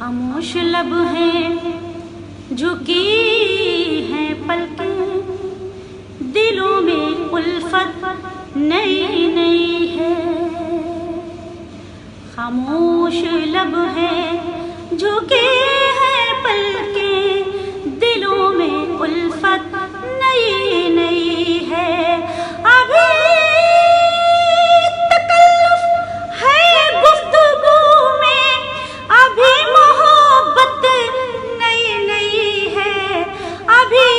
खामोश लब हैं झुकी हैं पलकें, दिलों में उल्फत नई नई है। खामोश लब हैं झुकी हैं पलकें, दिलों में उल्फत नई नई है। अभी तकल्लुफ है गुफ्तगू में, अभी मोहब्बत नई नई है। अभी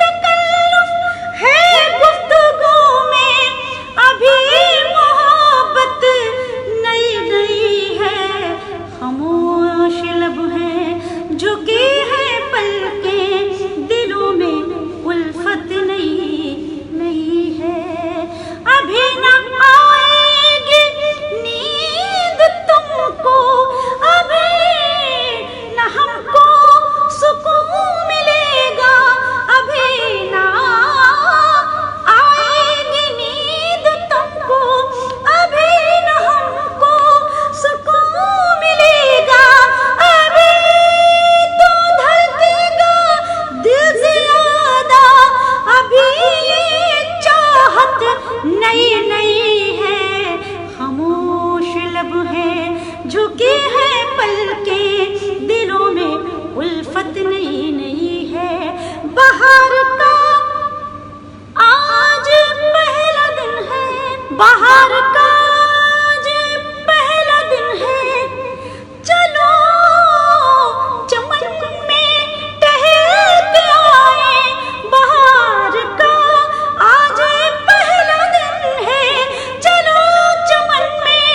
तकल्लुफ है गुफ्तगू में, अभी मोहब्बत नई नई है। खामोश लब हैं झुकी हैं पलकें, दिलों में उल्फत नई नई है। अभी न आएगी नींद तुमको, अभी न हमको सुकून मिलेगा। अभी न आएगी नींद तुमको, अभी न हमको सुकून मिलेगा। अभी तो धड़केगा दिल ज़्यादा, अभी ये चाहत नई नई है। खामोश लब हैं झुकी हैं पलकें, दिलों में उल्फत नई नई है। बाहर का आज पहला दिन है, बाहर का आज पहला दिन है। चलो चमन में टहल के आए, बाहर का आज पहला दिन है। चलो चमन में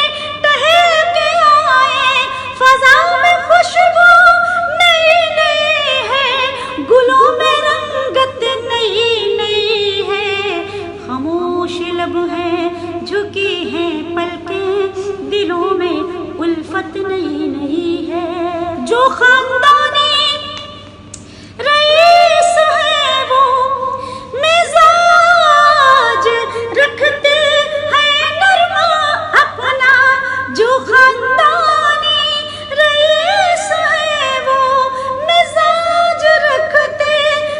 टहल के आए, फज़ा में खुशबू नई नई है, गुलों में रंगत नई नई है। खामोश लब हैं झुकी हैं पलकें, दिलों में उल्फत नई नई है। जो खानदानी रईस है वो मिजाज रखते हैं नरमा अपना। जो खानदानी रईस है वो मिजाज रखते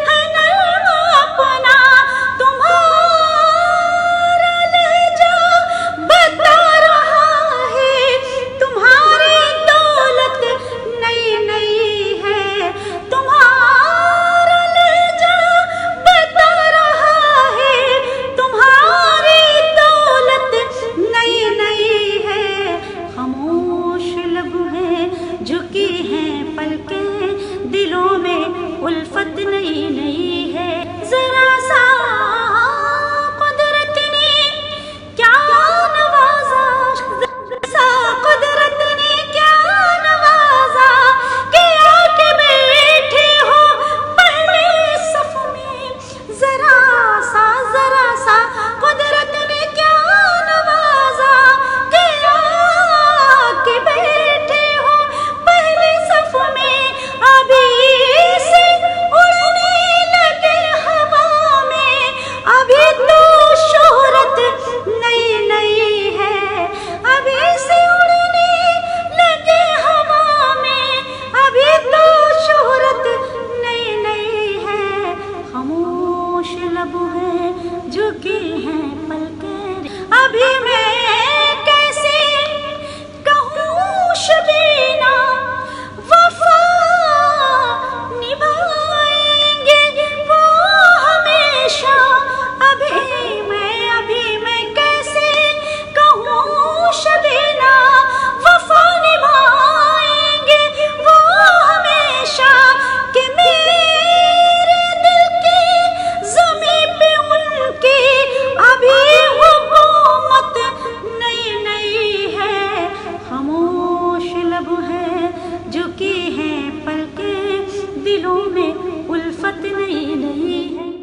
हैं नरमा अपना। तुम्हारा लहजा बता रहा है, तुम्हारी दौलत नई नई है। तुम्हारा लहजा बता रहा है, तुम्हारी दौलत नई नई है। खामोश लब हैं झुकी हैं पलकें, दिलों में उल्फत नई नई